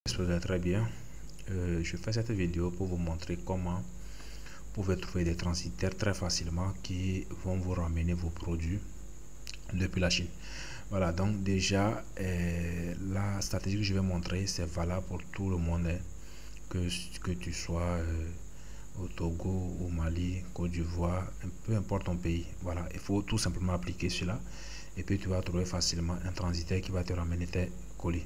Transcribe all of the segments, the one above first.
J'espère que vous allez très bien. Je fais cette vidéo pour vous montrer comment vous pouvez trouver des transitaires très facilement qui vont vous ramener vos produits depuis la Chine. Voilà, donc déjà, la stratégie que je vais montrer, c'est valable pour tout le monde, hein, que tu sois au Togo, au Mali, Côte d'Ivoire, peu importe ton pays. Voilà, il faut tout simplement appliquer cela et puis tu vas trouver facilement un transitaire qui va te ramener tes colis.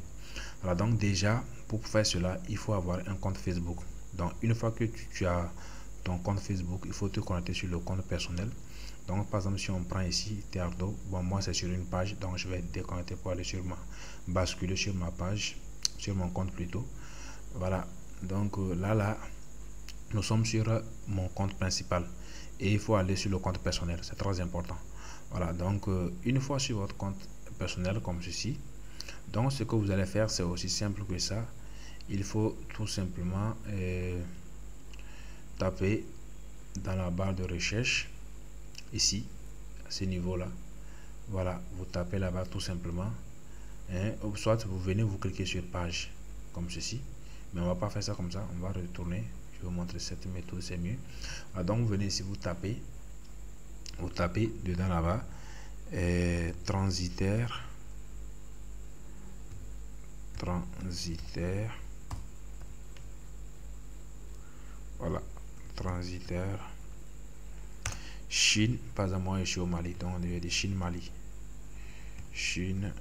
Voilà, donc déjà, pour faire cela, il faut avoir un compte Facebook. Donc, une fois que tu as ton compte Facebook, il faut te connecter sur le compte personnel. Donc, par exemple, si on prend ici Théardo, bon, moi c'est sur une page, donc je vais déconnecter pour aller basculer sur ma page, sur mon compte plutôt. Voilà, donc là, nous sommes sur mon compte principal et il faut aller sur le compte personnel, c'est très important. Voilà, donc une fois sur votre compte personnel comme ceci, donc ce que vous allez faire, c'est aussi simple que ça. Il faut tout simplement taper dans la barre de recherche ici, à ce niveau là. Voilà, vous tapez là-bas tout simplement, hein, ou soit vous venez, vous cliquez sur page comme ceci, mais on va pas faire ça comme ça, on va retourner. Je vais vous montrer cette méthode, c'est mieux. Alors, donc vous venez ici, vous tapez dedans là-bas transitaire, voilà, transitaire Chine. Par exemple, moi je suis au Mali, donc on devait dire Chine Mali, Chine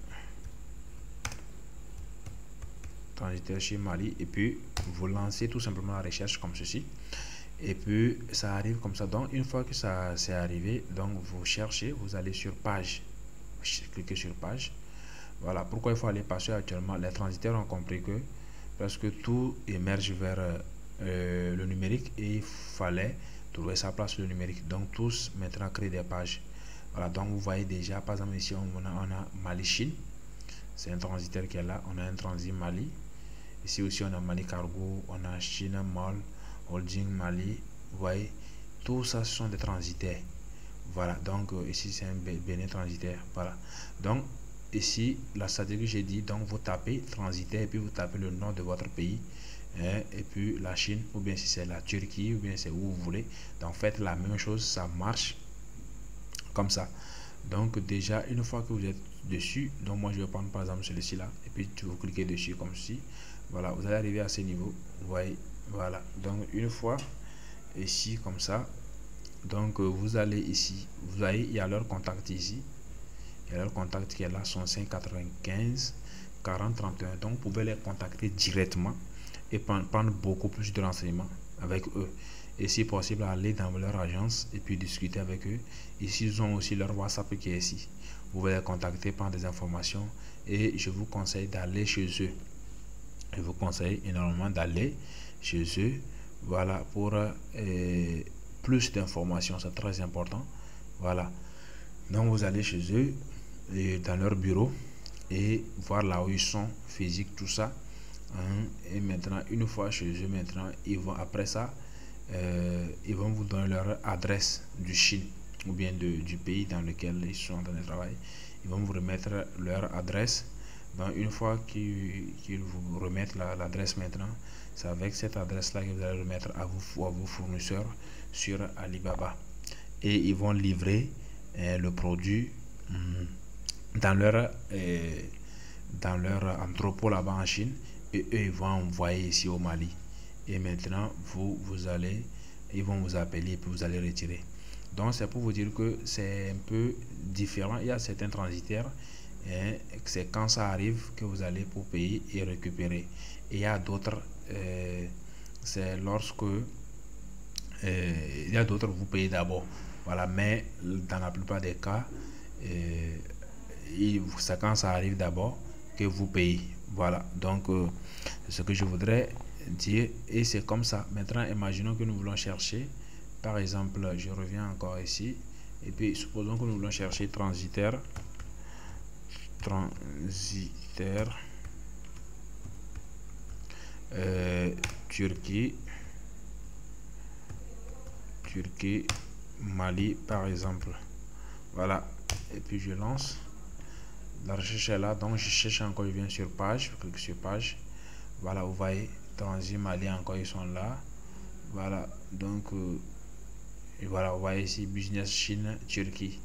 transitaire Chine Mali, et puis vous lancez tout simplement la recherche comme ceci, et puis ça arrive comme ça. Donc une fois que ça c'est arrivé, donc vous cherchez, vous allez sur page, cliquez sur page. Voilà pourquoi il faut aller, parce que actuellement les transitaires ont compris que presque tout émerge vers le numérique et il fallait trouver sa place le numérique. Donc tous maintenant créent des pages. Voilà, donc vous voyez déjà, par exemple ici on a Mali Chine, c'est un transitaire qui est là. On a un transit Mali. Ici aussi on a Mali Cargo, on a Chine Mall Holding Mali. Vous voyez, tout ça ce sont des transitaires. Voilà, donc ici c'est un Bénin transitaire. Voilà, donc ici la stratégie que j'ai dit, donc vous tapez transitaire et puis vous tapez le nom de votre pays, hein, et puis la Chine, ou bien si c'est la Turquie, ou bien c'est où vous voulez. Donc faites la même chose, ça marche comme ça. Donc déjà une fois que vous êtes dessus, donc moi je vais prendre par exemple celui-ci là, et puis vous cliquez dessus comme ceci. Voilà, vous allez arriver à ce niveau, vous voyez. Voilà, donc une fois ici comme ça, donc vous allez ici, vous voyez, il y a leur contact ici, il y a leur contact qui est là, 195 40 31. Donc vous pouvez les contacter directement et prendre beaucoup plus de renseignements avec eux, et si possible aller dans leur agence et puis discuter avec eux. Ici ils ont aussi leur WhatsApp qui est ici, vous pouvez les contacter, prendre des informations, et je vous conseille d'aller chez eux. Je vous conseille énormément d'aller chez eux, voilà, pour plus d'informations, c'est très important. Voilà, donc vous allez chez eux et dans leur bureau et voir là où ils sont, physique, tout ça, hein. Et maintenant une fois chez eux, maintenant ils vont, après ça ils vont vous donner leur adresse du Chine ou bien du pays dans lequel ils sont en train de travailler. Ils vont vous remettre leur adresse. Donc une fois qu'ils vous remettent l'adresse, maintenant c'est avec cette adresse là que vous allez remettre à vos fournisseurs sur Alibaba, et ils vont livrer le produit dans leur entrepôt là-bas en Chine, et eux ils vont envoyer ici au Mali, et maintenant vous allez, ils vont vous appeler et puis vous allez retirer. Donc c'est pour vous dire que c'est un peu différent. Il y a certains transitaires, hein, c'est quand ça arrive que vous allez pour payer et récupérer, et il y a d'autres c'est lorsque il y a d'autres, vous payez d'abord. Voilà, mais dans la plupart des cas c'est quand ça arrive d'abord que vous payez. Voilà, donc c'est ce que je voudrais dire, et c'est comme ça. Maintenant imaginons que nous voulons chercher, par exemple, je reviens encore ici, et puis supposons que nous voulons chercher transitaire Turquie Mali par exemple. Voilà, et puis je lance la recherche est là. Donc je cherche encore, je viens sur page, je clique sur page. Voilà, vous voyez, Transit Mali encore, ils sont là. Voilà, donc et voilà, vous voyez ici Business Chine Turquie.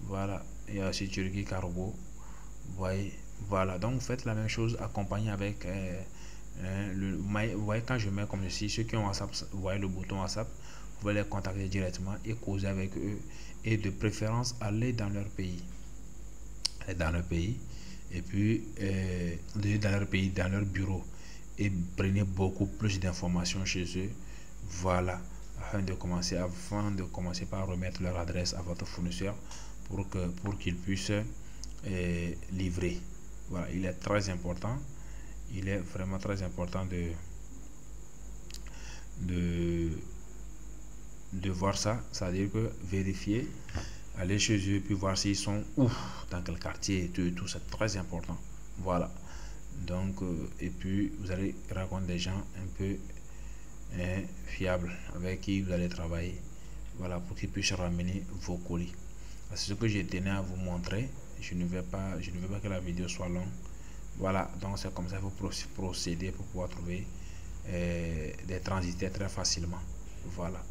Voilà, il y a aussi Turquie Cargo. Vous voyez, voilà, donc vous faites la même chose accompagné avec vous voyez, quand je mets comme ceci, ceux qui ont WhatsApp, vous voyez le bouton WhatsApp, vous pouvez les contacter directement et causer avec eux, et de préférence aller dans leur pays. Dans leur pays, et puis dans leur pays, dans leur bureau, et prenez beaucoup plus d'informations chez eux. Voilà, afin de commencer par remettre leur adresse à votre fournisseur pour qu'il puisse livrer. Voilà, il est très important, il est vraiment très important de voir ça, c'est-à-dire que vérifier, aller chez eux puis voir s'ils sont où, dans quel quartier, tout c'est très important. Voilà, donc et puis vous allez rencontrer des gens un peu fiables avec qui vous allez travailler, voilà, pour qu'ils puissent ramener vos colis. C'est ce que je tenais à vous montrer. Je ne veux pas que la vidéo soit longue. Voilà, donc c'est comme ça qu'il faut procéder pour pouvoir trouver des transitaires très facilement. Voilà.